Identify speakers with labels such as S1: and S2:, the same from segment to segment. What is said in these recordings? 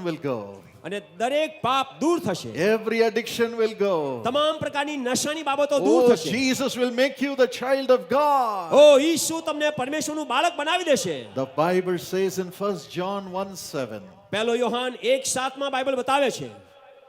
S1: will go.
S2: અને દરેક પાપ દૂર થશે.
S1: Every addiction will go.
S2: તમામ પ્રકારની નશાની બાબતો દૂર
S1: Oh,
S2: થશે.
S1: Jesus will make you the child of God.
S2: ઓ ઈસુ તમને પરમેશ્વરનું બાળક બનાવી દેશે.
S1: The Bible says in 1 John 1:7,
S2: પહેલો યોહાન 1:7 માં બાઇબલ બતાવે છે,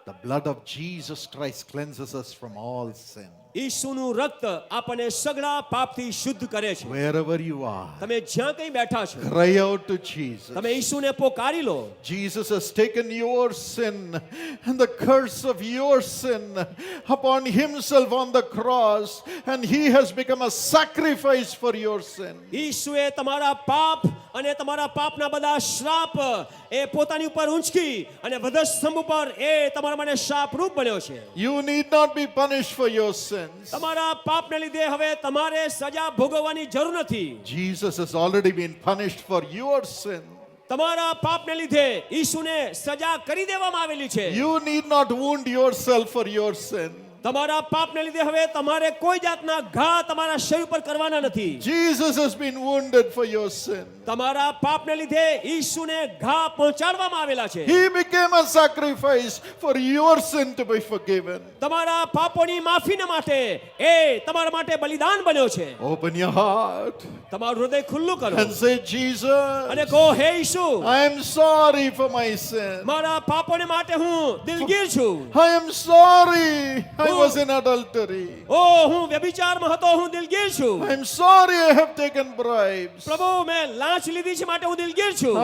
S1: the blood of Jesus Christ cleanses us from all sin.
S2: ઈસુનું રક્ત આપણને સગળા પાપથી શુદ્ધ કરે છે.
S1: Wherever you are,
S2: તમે જ્યાં કંઈ બેઠા છો,
S1: cry out to Jesus.
S2: તમે ઈસુને પોકારી લો.
S1: Jesus has taken your sin and the curse of your sin upon himself on the cross, and he has become a sacrifice for your sin.
S2: ઈસુએ તમારા પાપ અને તમારા પાપના બધા શ્રાપ એ પોતાની ઉપર ઊંચકી અને વધસ્તંભ ઉપર એ તમારા માટે શાપરૂપ બન્યો છે.
S1: You need not be punished for your sins.
S2: તમારા પાપને લીધે હવે તમારે સજા ભોગવવાની જરૂર નથી.
S1: Jesus has already been punished for your sin.
S2: તમારા પાપને લીધે ઈસુને સજા કરી દેવામાં આવેલી છે.
S1: You need not wound yourself for your sin.
S2: તમારા પાપને લીધે હવે તમારે કોઈ જાતના ઘા તમારા શરીર પર કરવાના નથી.
S1: Jesus has been wounded for your sin.
S2: તમારા પાપને લીધે ઈસુને ઘા પહોંચાડવામાં આવેલા છે.
S1: He became a sacrifice for your sin to be forgiven.
S2: તમારા પાપોની માફીને માટે એ તમારા માટે બલિદાન બન્યો છે.
S1: Open your heart
S2: તમારું હૃદય ખુલ્લું કરો
S1: and say, Jesus,
S2: અને કહો, હે ઈસુ,
S1: I am sorry for my sin.
S2: મારા પાપોને માટે હું દિલગીર છું.
S1: I am sorry I was in adultery.
S2: ઓ હું વ્યભિચારમાં હતો, હું દિલગીર છું.
S1: I am sorry I have taken bribes.
S2: પ્રભુ મેં લાંચ લીધી છે માટે હું દિલગીર છું.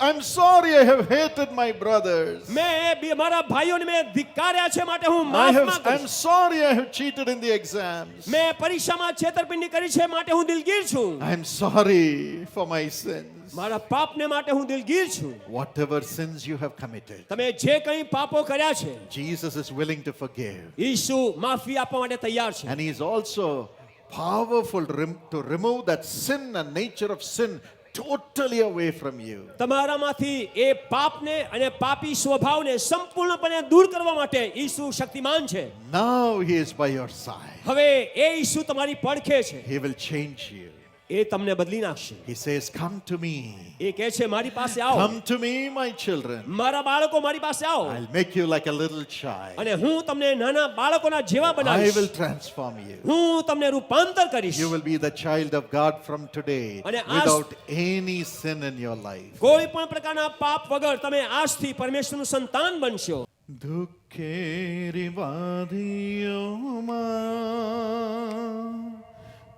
S1: I'm sorry I have hated my brothers.
S2: મેં મારા ભાઈઓને મેં ધિક્કાર્યા છે માટે હું માફ માંગુ
S1: I'm
S2: છું.
S1: sorry I have cheated in the exams.
S2: મેં પરીક્ષામાં છેતરપિંડી કરી છે માટે હું દિલગીર છું.
S1: I'm sorry for my sins.
S2: મારા પાપને માટે હું દિલગીર છું.
S1: Whatever sins you have committed,
S2: તમે જે કંઈ પાપો કર્યા છે,
S1: Jesus is willing to forgive.
S2: ઈસુ માફી આપવા માટે તૈયાર છે.
S1: And he is also powerful to remove that sin and nature of sin totally away from you.
S2: તમારામાંથી એ પાપને અને પાપી સ્વભાવને સંપૂર્ણપણે દૂર કરવા માટે ઈસુ શક્તિમાન છે.
S1: Now he is by your side.
S2: હવે એ ઈસુ તમારી પડખે છે.
S1: He will change you.
S2: એ તમને બદલી નાખશે.
S1: He says, come to me.
S2: એ કહે છે, મારી પાસે આવો.
S1: Come to me, my children.
S2: મારા બાળકો મારી પાસે આવો
S1: I'll make you like a little child.
S2: અને હું તમને નાના બાળકોના જેવા
S1: I
S2: બનાવીશ.
S1: will transform you.
S2: હું તમને રૂપાંતર કરીશ.
S1: You will be the child of God from today
S2: અને
S1: without any sin in your life.
S2: કોઈ પણ પ્રકારના પાપ વગર તમે આજથી પરમેશ્વરનું સંતાન બનશો.
S1: દુઃખેરી વાદીઓમાં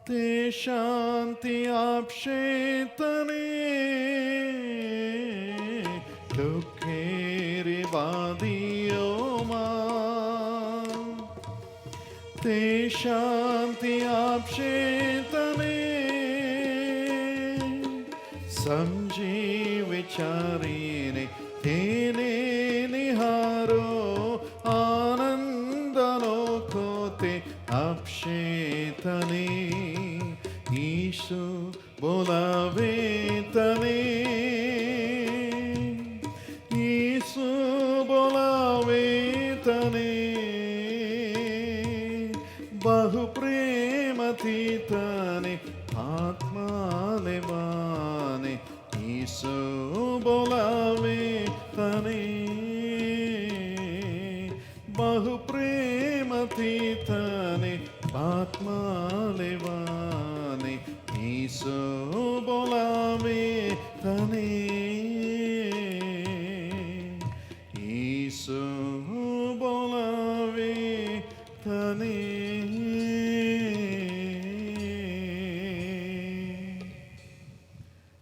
S1: તે શાંતિ આપશે તને. દુઃખેરી વાદીઓમાં તે શાંતિ આપશે તને. સમજી વિચારીને તેને નિહારો, આનંદનો કોતે આપશે તને. ઈસુ બોલાવે તને. ઈસુ બોલાવે તને. બહુ પ્રેમથી તને આત્મા લેવાને. ઈસુ બોલાવે તને. બહુ પ્રેમથી તને આત્મા લેવાને. ઈસુ બોલાવે તને. ઈસુ બોલાવે તને.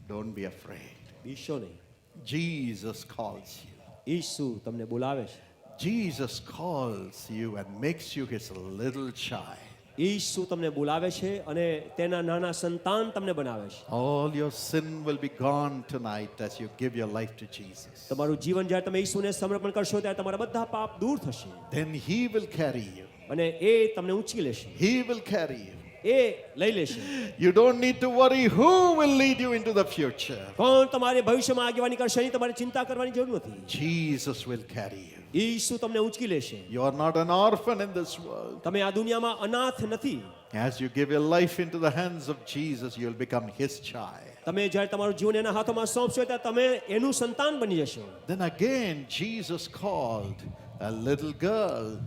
S1: Don't be afraid.
S2: બીશો નહીં.
S1: Jesus calls you.
S2: ઈસુ તમને બોલાવે છે.
S1: Jesus calls you and makes you his little child.
S2: ઈસુ તમને બોલાવે છે અને તેના નાના સંતાન તમને બનાવે છે.
S1: All your sin will be gone tonight as you give your life to Jesus.
S2: તમારું જીવન જ્યારે તમે ઈસુને સમર્પણ કરશો ત્યારે તમારા બધા પાપ દૂર થશે
S1: Then he will carry you.
S2: અને એ તમને ઊંચકી લેશે.
S1: He will carry you.
S2: એ લઈ લેશે.
S1: You don't need to worry who will lead you into the future.
S2: કોણ તમારે ભવિષ્યમાં આગેવાની કરશે એની તમારે ચિંતા કરવાની જરૂર નથી.
S1: Jesus will carry you.
S2: ઈસુ તમને ઊંચકી લેશે.
S1: You are not an orphan in this world.
S2: તમે આ દુનિયામાં અનાથ નથી.
S1: As you give your life into the hands of Jesus, you will become his child.
S2: તમે જ્યારે તમારું જીવન એના હાથોમાં સોંપશો ત્યારે તમે એનું સંતાન બની જશો.
S1: Then again, Jesus called a little girl.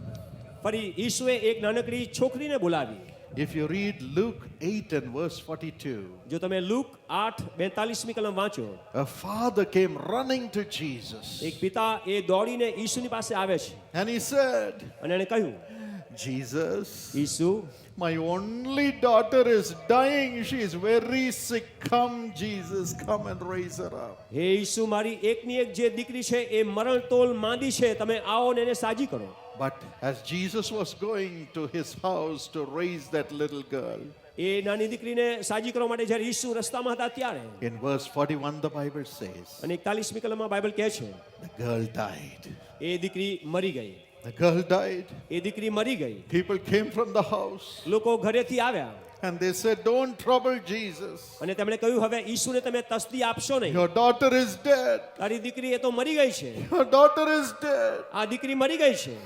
S2: ફરી ઈસુએ એક નાનકડી છોકરીને બોલાવી.
S1: If you read Luke 8 and verse 42,
S2: જો તમે લુક 8:42મી કલમ વાંચો,
S1: a father came running to Jesus
S2: એક પિતા એ દોડીને ઈસુની પાસે આવે છે
S1: and he said,
S2: અને એણે કહ્યું,
S1: Jesus,
S2: Isu,
S1: my only daughter is dying. She is very sick. Come, Jesus, come and raise her up.
S2: હે ઈસુ, મારી એકની એક જે દીકરી છે એ મરણતોલ માંદી છે, તમે આવો ને એને સાજી કરો.
S1: But as Jesus was going to his house to raise that little girl,
S2: એ નાની દીકરીને સાજી કરવા માટે જ્યારે ઈસુ રસ્તામાં હતા ત્યારે,
S1: in verse 41 the Bible says,
S2: અને 41મી કલમમાં બાઇબલ કહે છે,
S1: the girl died.
S2: એ દીકરી મરી ગઈ.
S1: The girl died.
S2: એ દીકરી મરી ગઈ.
S1: People came from the house
S2: લોકો ઘરેથી આવ્યા
S1: and they said, don't trouble Jesus.
S2: અને તેમણે કહ્યું, હવે ઈસુને તમે તસ્દી આપશો નહીં.
S1: Your daughter is dead.
S2: તારી દીકરી એ તો મરી ગઈ છે.
S1: Your daughter is dead.
S2: આ દીકરી મરી ગઈ છે.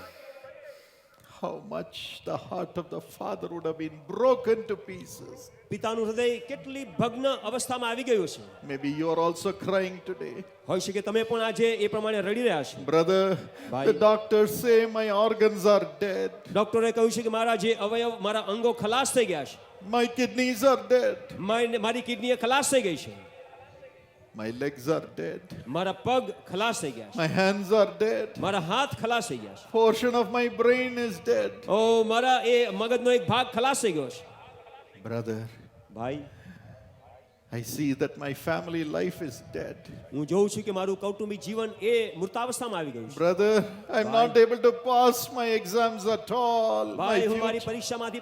S1: How much the heart of the father would have been broken to pieces.
S2: પિતાનું હૃદય કેટલી ભગ્ન અવસ્થામાં આવી ગયું છે.
S1: Maybe you are also crying today.
S2: હોઈ શકે તમે પણ આજે એ પ્રમાણે રડી રહ્યા છો.
S1: Brother,
S2: Bye.
S1: the doctors say my organs are dead.
S2: ડોક્ટરે કહ્યું છે કે મારા જે અવયવ, મારા અંગો ખલાસ થઈ ગયા છે.
S1: My kidneys are dead.
S2: મારી કિડની ખલાસ થઈ ગઈ છે.
S1: My legs are dead.
S2: મારા પગ ખલાસ થઈ ગયા છે.
S1: My hands are dead.
S2: મારા હાથ ખલાસ થઈ ગયા છે.
S1: Portion of my brain is dead.
S2: ઓ મારા એ મગજનો એક ભાગ ખલાસ થઈ ગયો છે.
S1: Brother,
S2: ભાઈ,
S1: I see that my family life is dead.
S2: હું જોઉં છું કે મારું કૌટુંબિક જીવન એ મૃતાવસ્થામાં આવી ગયું છે.
S1: Brother, I'm not able to pass my exams at all.
S2: ભાઈ, હું મારી પરીક્ષામાંથી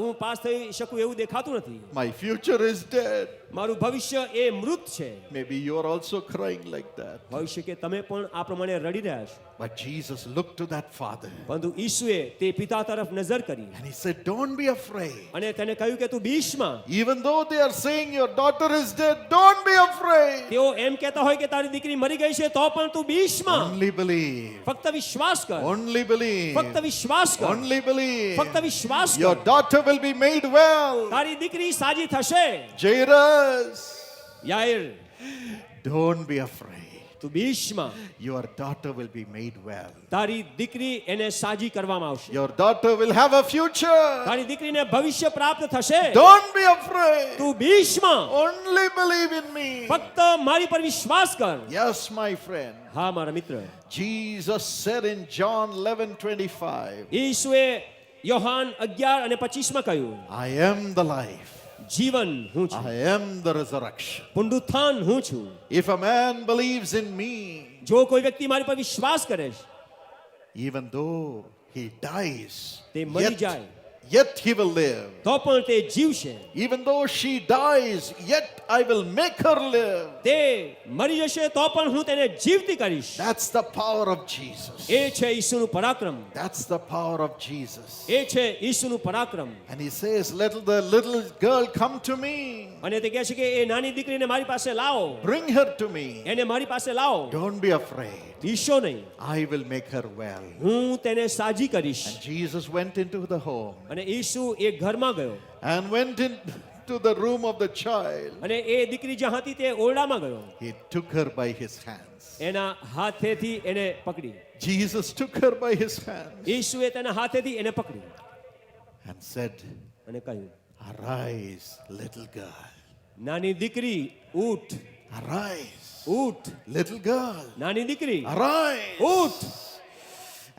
S2: હું પાસ થઈ શકું એવું દેખાતું નથી.
S1: My future is dead.
S2: મારું ભવિષ્ય એ મૃત છે.
S1: Maybe you're also crying like that.
S2: હોઈ શકે તમે પણ આ પ્રમાણે રડી રહ્યા છો.
S1: But Jesus looked to that father
S2: પરંતુ ઈસુએ તે પિતા તરફ નજર કરી
S1: and he said, don't be afraid.
S2: અને તેને કહ્યું કે તું બીશ માં.
S1: Even though they are saying your daughter is dead, don't be afraid.
S2: તેઓ એમ કહેતા હોય કે તારી દીકરી મરી ગઈ છે, તો પણ તું બીશ માં.
S1: Only believe.
S2: ફક્ત વિશ્વાસ કર.
S1: Only believe.
S2: ફક્ત વિશ્વાસ કર.
S1: Only believe.
S2: ફક્ત વિશ્વાસ
S1: Your
S2: કર.
S1: daughter will be made well.
S2: તારી દીકરી સાજી થશે.
S1: Jairus,
S2: યાઈર,
S1: don't be afraid.
S2: તું બીશ માં.
S1: Your daughter will be made well.
S2: તારી દીકરી એને સાજી કરવામાં આવશે.
S1: Your daughter will have a future.
S2: તારી દીકરીને ભવિષ્ય પ્રાપ્ત થશે.
S1: Don't be afraid.
S2: તું બીશ માં.
S1: Only believe in me.
S2: ફક્ત મારી પર વિશ્વાસ કર.
S1: Yes, my friend.
S2: હા મારા મિત્ર.
S1: Jesus said in John 11:25,
S2: ઈસુએ Yohan 11:25માં કહ્યું,
S1: I am the life.
S2: જીવન હું છું,
S1: I am the resurrection.
S2: પુનરુત્થાન હું છું.
S1: If a man believes in me,
S2: જો કોઈ વ્યક્તિ મારી પર વિશ્વાસ કરે છે,
S1: even though he dies,
S2: તે મરી જાય,
S1: yet he will live.
S2: તો પણ તે જીવશે.
S1: Even though she dies, yet I will make her live.
S2: તે મરી જશે તો પણ હું તેને જીવતી કરીશ.
S1: That's the power of Jesus.
S2: એ છે ઈસુનું પરાક્રમ.
S1: That's the power of Jesus.
S2: એ છે ઈસુનું પરાક્રમ.
S1: And he says, let the little girl come to me.
S2: અને તે કહે છે કે એ નાની દીકરીને મારી પાસે લાવો.
S1: Bring her to me.
S2: એને મારી પાસે લાવો.
S1: Don't be afraid.
S2: બીશો નહીં.
S1: I will make her well.
S2: હું તેને સાજી કરીશ.
S1: And Jesus went into the home
S2: અને ઈસુ એ ઘરમાં ગયો.
S1: and went into the room of the child.
S2: અને એ દીકરી જ્યાં હતી તે ઓરડામાં ગયો.
S1: He took her by his hands.
S2: એના હાથેથી એને પકડી.
S1: Jesus took her by his hands
S2: ઈસુએ તેના હાથેથી એને પકડી
S1: and said,
S2: અને કહ્યું,
S1: arise, little girl.
S2: નાની દીકરી ઊઠ.
S1: Arise,
S2: ઊઠ.
S1: little girl.
S2: નાની દીકરી
S1: Arise.
S2: ઊઠ.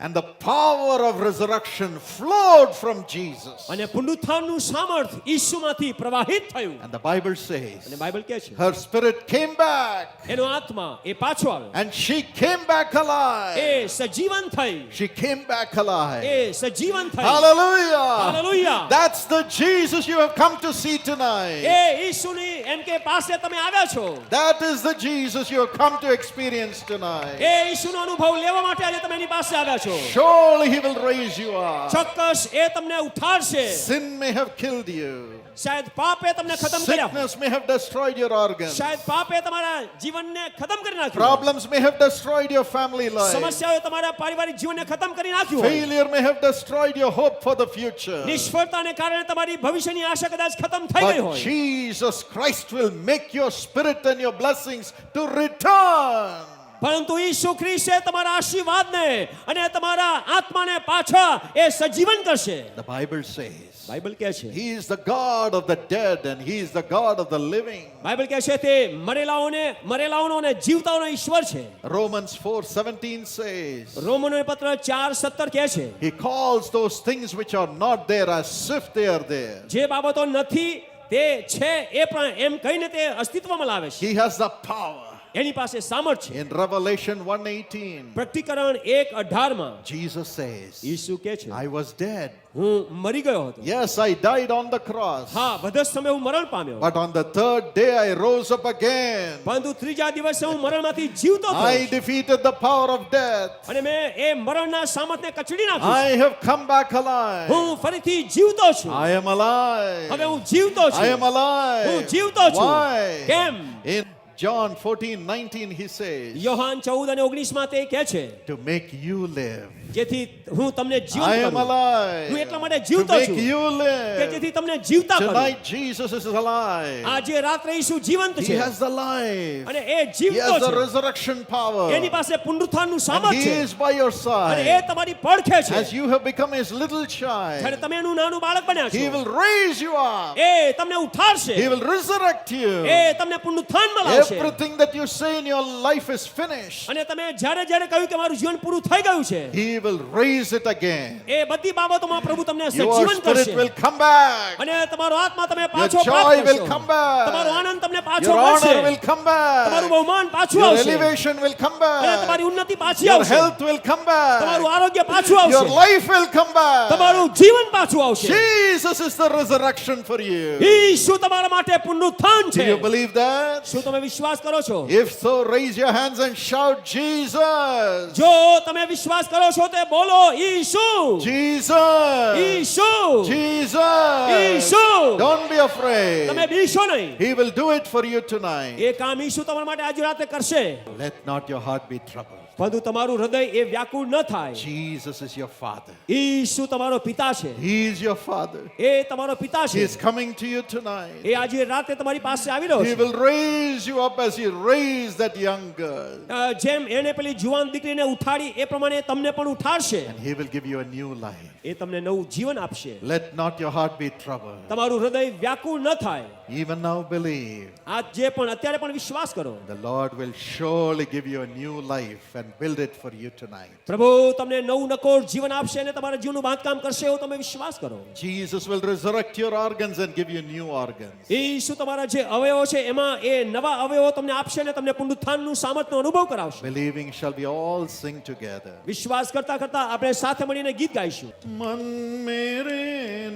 S1: And the power of resurrection flowed from Jesus.
S2: અને પુનરુત્થાનનું સામર્થ ઈસુમાંથી પ્રવાહિત થયું.
S1: And the Bible says,
S2: અને બાઇબલ કહે છે,
S1: her spirit came back
S2: એનો આત્મા એ પાછો આવ્યો.
S1: and she came back alive.
S2: એ સજીવન થઈ.
S1: She came back alive.
S2: એ સજીવન થઈ.
S1: Hallelujah.
S2: Hallelujah.
S1: That's the Jesus you have come to see tonight.
S2: એ ઈસુની એમ કે પાસે તમે આવ્યા છો.
S1: That is the Jesus you have come to experience tonight.
S2: એ ઈસુનો અનુભવ લેવા માટે આજે તમે એની પાસે આવ્યા છો.
S1: Surely he will raise you up.
S2: ચોક્કસ એ તમને ઉઠાડશે.
S1: Sin may have killed you.
S2: શાયદ પાપે તમને ખતમ કર્યા હોય.
S1: Sickness may have destroyed your organs.
S2: શાયદ પાપે તમારા જીવનને ખતમ કરી નાખ્યું હોય.
S1: Problems may have destroyed your family life.
S2: સમસ્યાઓએ તમારા પારિવારિક જીવનને ખતમ કરી નાખ્યું હોય.
S1: Failure may have destroyed your hope for the future.
S2: નિષ્ફળતાને કારણે તમારી ભવિષ્યની આશા કદાચ ખતમ થઈ ગઈ
S1: But
S2: હોય.
S1: Jesus Christ will make your spirit and your blessings to return.
S2: પરંતુ ઈસુ ખ્રિસ્તે તમારા આશીર્વાદને અને તમારા આત્માને પાછા એ સજીવન કરશે.
S1: The Bible says
S2: બાઇબલ કહે છે,
S1: He is the God of the dead and He is the God of the living.
S2: Bible કહે છે તે મરેલાઓનો અને જીવતાઓનો ઈશ્વર છે.
S1: Romans 4:17 says
S2: રોમનોને પત્ર 4:17 કહે છે,
S1: He calls those things which are not there as if they are there.
S2: જે બાબતો નથી તે છે એ પણ એમ કહીને તે અસ્તિત્વમાં લાવે છે.
S1: He has the power.
S2: એની પાસે સામર્થ્ય છે.
S1: In Revelation 1:18,
S2: પ્રકટીકરણ 1:18 માં
S1: Jesus says,
S2: ઈસુ કહે છે,
S1: I was dead.
S2: હું મરી ગયો હતો.
S1: Yes, I died on the cross.
S2: હા, વધુ સમય હું મરણ પામ્યો,
S1: But on the third day I rose up again.
S2: પરંતુ ત્રીજા દિવસે હું મરણમાંથી જીવતો થયો.
S1: I defeated the power of death.
S2: અને મેં એ મરણના સામર્થ્યને કચડી નાખ્યું.
S1: I have come back alive.
S2: હું ફરીથી જીવતો છું.
S1: I am alive.
S2: હવે હું જીવતો છું.
S1: I am alive.
S2: હું જીવતો છું.
S1: Why?
S2: કેમ?
S1: In John 14:19 he says,
S2: Yohan 14:19 માં તે કહે છે,
S1: to make you live.
S2: જેથી હું તમને
S1: I
S2: જીવંત
S1: am
S2: કરું.
S1: alive.
S2: હું એટલા માટે
S1: To
S2: જીવતો
S1: make
S2: છું
S1: you
S2: કે
S1: live.
S2: જેથી તમને જીવતા કરું.
S1: Tonight Jesus is alive.
S2: આજે રાત્રે ઈસુ જીવંત
S1: He
S2: છે
S1: has the life.
S2: અને એ
S1: He
S2: જીવતો
S1: has the
S2: છે.
S1: resurrection power.
S2: એની પાસે પુનરુત્થાનનું
S1: And
S2: સામર્થ્ય
S1: He
S2: છે
S1: is by your
S2: અને એ
S1: side.
S2: તમારી પડખે છે.
S1: As you have become His little
S2: જ્યારે
S1: child,
S2: તમે એનું નાનું બાળક બન્યા
S1: He
S2: છો,
S1: will raise you up.
S2: એ તમને ઉઠાડશે.
S1: He will resurrect you.
S2: એ તમને પુનરુત્થાનમાં લાવશે.
S1: Everything that you say in your life is finished.
S2: અને તમે જ્યારે જ્યારે કહ્યું કે મારું જીવન પૂરું થઈ ગયું છે,
S1: He will raise it again.
S2: એ બધી બાબતોમાં પ્રભુ તમને
S1: Your
S2: સજીવન
S1: spirit
S2: કરશે
S1: will come back.
S2: અને તમારો આત્મા તમે
S1: Your
S2: પાછો
S1: joy
S2: પ્રાપ્ત
S1: will
S2: કરશો.
S1: come back.
S2: તમારો આનંદ તમને પાછો
S1: Your
S2: મળશે.
S1: honor will come
S2: તમારું
S1: back.
S2: બહુમાન પાછું
S1: Your
S2: આવશે
S1: elevation will come
S2: અને
S1: back.
S2: તમારી ઉન્નતિ પાછી
S1: Your
S2: આવશે.
S1: health will come
S2: તમારું
S1: back.
S2: આરોગ્ય પાછું
S1: Your
S2: આવશે.
S1: life will come back.
S2: તમારું જીવન પાછું આવશે.
S1: Jesus is the resurrection for you.
S2: ઈસુ તમારા માટે પુનરુત્થાન
S1: Do
S2: છે.
S1: you believe that?
S2: શું તમે વિશ્વાસ કરો છો?
S1: If so, raise your hands and shout, Jesus!
S2: જો તમે વિશ્વાસ કરો છો તો બોલો ઈસુ,
S1: Jesus!
S2: Isu,
S1: Jesus!
S2: Isu.
S1: Don't be afraid.
S2: તમે બીશો નહીં.
S1: He will do it for you tonight.
S2: એ કામ ઈસુ તમારા માટે આજે રાતે કરશે.
S1: Let not your heart be troubled.
S2: પરંતુ તમારું હૃદય એ વ્યાકુળ ન થાય.
S1: Jesus is your Father.
S2: ઈસુ તમારો પિતા છે.
S1: He is your Father.
S2: એ તમારો પિતા
S1: He
S2: છે.
S1: is coming to you tonight.
S2: એ આજે રાતે તમારી પાસે આવી રહ્યો
S1: He
S2: છે.
S1: will raise you up as He raised that young girl.
S2: જેમ એને પેલી જુવાન દીકરીને ઉઠાડી એ પ્રમાણે તમને પણ ઉઠાડશે.
S1: And He will give you a new life.
S2: એ તમને નવું જીવન આપશે.
S1: Let not your heart be troubled.
S2: તમારું હૃદય વ્યાકુળ ન થાય.
S1: Even now believe.
S2: આજે પણ અત્યારે પણ વિશ્વાસ કરો.
S1: The Lord will surely give you a new life and build it for you tonight.
S2: પ્રભુ તમને નવું નકોર જીવન આપશે અને તમારા જીવનનું બાંધકામ કરશે એવો તમે વિશ્વાસ કરો.
S1: Jesus will resurrect your organs and give you new organs.
S2: ઈસુ તમારા જે અવયવો છે એમાં એ નવા અવયવો તમને આપશે અને તમને પુનરુત્થાનનું સામર્થ્યનો અનુભવ કરાવશે.
S1: Believing shall we all sing together.
S2: વિશ્વાસ કરતા કરતા આપણે સાથે મળીને ગીત ગાઈશું.
S1: मन मेरे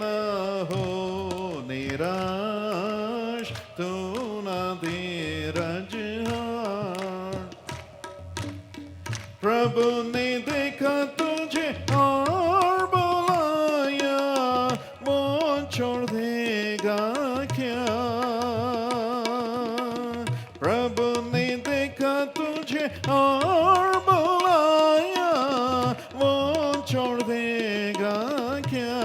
S1: न हो निराश तू न धीरज हार प्रभु ने देखा तुझे और बुलाया वो छोड़ देगा क्या प्रभु ने देखा तुझे और बुलाया वो छोड़ देगा क्या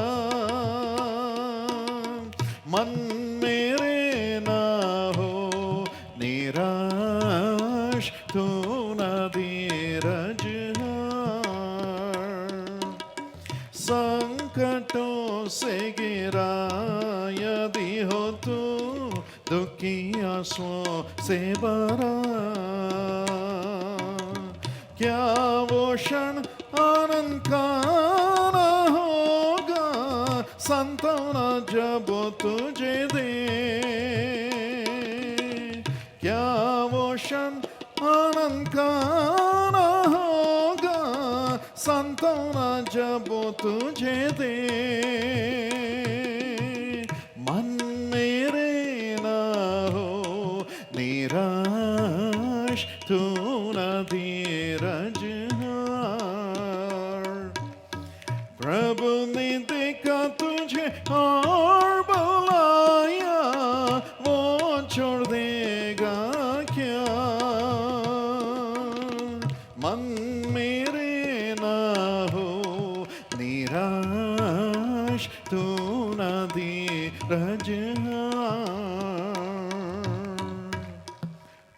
S1: मन मेरे ना हो निराश तू न धीरज हार संकटों से गिरा यदि हो तू दुखी आंसुओं से भरा क्या वो क्षण आनंद का न होगा सांत्वना जब वो तुझे दे क्या वो क्षण आनंद का न होगा सांत्वना जब वो तुझे दे मन मेरे ना हो निराश तू न धीरज हार प्रभु ने देखा तुझे और बुलाया मेरे ना हो निराश तू ना धीरज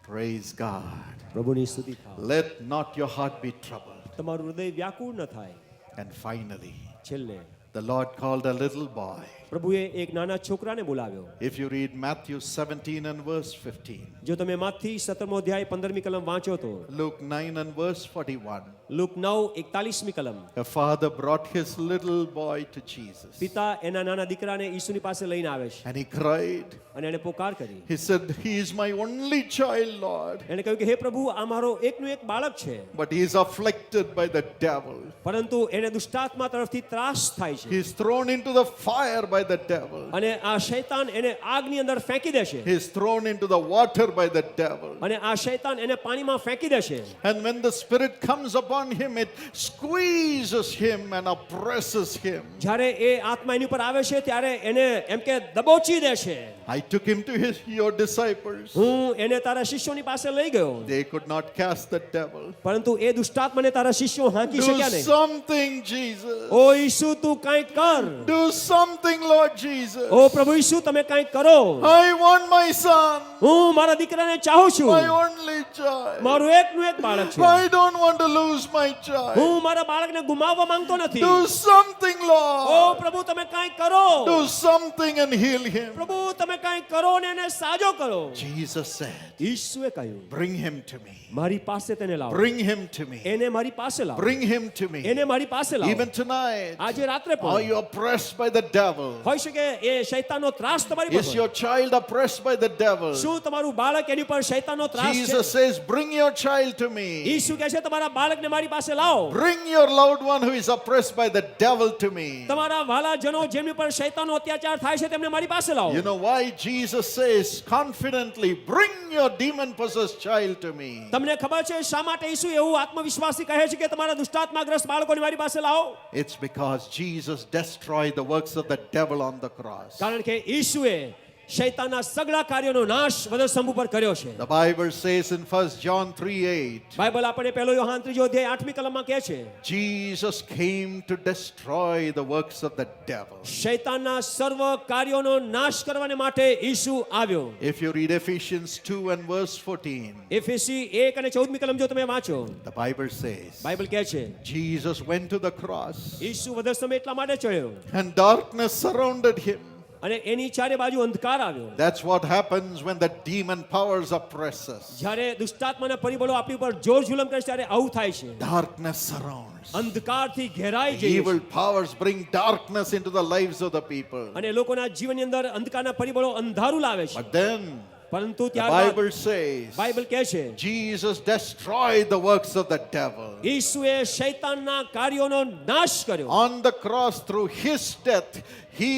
S1: Praise God.
S2: પ્રભુની સ્તુતિ થાવ.
S1: Let not your heart be troubled.
S2: તમારું હૃદય વ્યાકુળ ન થાય.
S1: And finally,
S2: છેલ્લે
S1: the Lord called a little boy.
S2: પ્રભુએ એક નાના છોકરાને બોલાવ્યો.
S1: If you read Matthew 17 and verse 15,
S2: જો તમે માથી 17મો અધ્યાય 15મી કલમ વાંચો તો
S1: Luke 9 and verse 41,
S2: લુક 9:41મી કલમ.
S1: a father brought his little boy to Jesus.
S2: પિતા એના નાના દીકરાને ઈસુની પાસે લઈને આવે છે
S1: And he cried.
S2: અને એને પોકાર કરી.
S1: He said, He is my only child, Lord.
S2: એને કહ્યું કે હે પ્રભુ, આ મારો એકનું એક બાળક છે,
S1: But he is afflicted by the devil.
S2: પરંતુ એને દુષ્ટાત્મા તરફથી ત્રાસ થાય છે
S1: He is thrown into the fire by the devil.
S2: અને આ શૈતાન એને આગની અંદર ફેંકી દેશે
S1: He is thrown into the water by the devil.
S2: અને આ શૈતાન એને પાણીમાં ફેંકી દેશે.
S1: And when the Spirit comes upon him, it squeezes him and oppresses him.
S2: જ્યારે એ આત્મા એની ઉપર આવે છે ત્યારે એને એમ કે દબોચી દેશે.
S1: I took him to your disciples.
S2: હું એને તારા શિષ્યોની પાસે લઈ ગયો,
S1: They could not cast the devil.
S2: પરંતુ એ દુષ્ટાત્માને તારા શિષ્યો હાંકી
S1: Do
S2: શક્યા નહીં.
S1: something, Jesus.
S2: ઓ ઈસુ, તું કંઈક કર.
S1: Do something, Lord Jesus.
S2: ઓ પ્રભુ ઈસુ, તમે કંઈક કરો.
S1: I want my son,
S2: હું મારા દીકરાને ચાહું છું,
S1: my only child.
S2: મારું એકનું એક બાળક છે.
S1: I don't want to lose my child.
S2: હું મારા બાળકને ગુમાવવા માંગતો નથી.
S1: Do something,
S2: O
S1: Lord.
S2: પ્રભુ, તમે કંઈક કરો.
S1: Do something and heal him.
S2: પ્રભુ, તમે કંઈક કરો ને એને સાજો કરો.
S1: Jesus said,
S2: ઈસુએ કહ્યું,
S1: Bring him to me.
S2: મારી પાસે તેને લાવો.
S1: Bring him to me.
S2: એને મારી પાસે લાવો.
S1: Bring him to me.
S2: એને મારી પાસે લાવો.
S1: Even tonight,
S2: આજે રાત્રે
S1: are
S2: પણ
S1: you oppressed by the devil?
S2: હોઈ શકે એ શૈતાનનો ત્રાસ તમારી પર
S1: Is
S2: હોય.
S1: your child oppressed by the devil?
S2: શું તમારું બાળક એની પર શૈતાનનો ત્રાસ છે?
S1: Jesus says, Bring your child to me.
S2: ઈસુ કહે છે, તમારા બાળકને મારી પાસે લાવો.
S1: Bring your loved one who is oppressed by the devil to me.
S2: તમારા વાલા જનો જેમની પર શૈતાનનો અત્યાચાર થાય છે તેમને મારી પાસે લાવો.
S1: You know why Jesus says confidently, Bring your demon possessed child to me?
S2: તમને ખબર છે શા માટે ઈસુ એવું આત્મવિશ્વાસી કહે છે કે તમારા દુષ્ટાત્માગ્રસ્ત બાળકોને મારી પાસે લાવો?
S1: It's because Jesus destroyed the works of the devil on the cross.
S2: કારણ કે ઈસુએ શૈતાનના સગળા કાર્યોનો નાશ વધસ્તંભ ઉપર કર્યો છે.
S1: The Bible says in 1 John 3:8,
S2: Bible આપણે પહેલો યોહાન 3 અધ્યાય 8મી કલમમાં કહે છે,
S1: Jesus came to destroy the works of the devil.
S2: શૈતાનના સર્વ કાર્યોનો નાશ કરવાને માટે ઈસુ આવ્યો.
S1: If you read Ephesians 2 and verse 14,
S2: એફેસી 1 અને 14મી કલમ જો તમે વાંચો,
S1: the Bible says,
S2: બાઇબલ કહે છે
S1: Jesus went to the cross
S2: ઈસુ વધસ્તંભ એટલા માટે ચડ્યો
S1: and darkness surrounded him.
S2: અને એની ચારે બાજુ અંધકાર આવ્યો.
S1: That's what happens when the demon powers oppress us.
S2: જ્યારે દુષ્ટાત્માના પરિબળો આપણી ઉપર જોર જુલમ કરે છે ત્યારે આવું થાય છે.
S1: Darkness surrounds.
S2: અંધકારથી ઘેરાઈ જાય
S1: Evil
S2: છે
S1: powers bring darkness into the lives of the people.
S2: અને લોકોના જીવનની અંદર અંધકારના પરિબળો અંધારું લાવે છે.
S1: But then
S2: પરંતુ
S1: the
S2: ત્યારબાદ
S1: Bible says
S2: બાઇબલ કહે છે
S1: Jesus destroyed the works of the devil.
S2: ઈસુએ શૈતાનના કાર્યોનો નાશ કર્યો.
S1: On the cross, through his death, he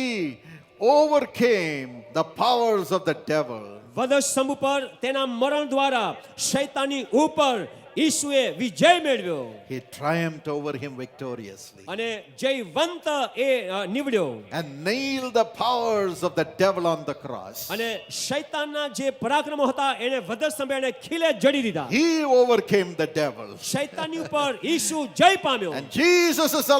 S1: overcame the powers of the devil.
S2: વધસ્તંભ પર તેના મરણ દ્વારા શૈતાની ઉપર ઈસુએ વિજય મેળવ્યો
S1: He triumphed over him victoriously
S2: અને જયવંત એ નીવડ્યો
S1: and nailed the powers of the devil on the cross.
S2: અને શૈતાનના જે પરાક્રમો હતા એને વધસ્તંભે એને ખીલે જડી દીધા.
S1: He overcame the devil.
S2: શૈતાનની ઉપર ઈસુ જય પામ્યો.
S1: And Jesus is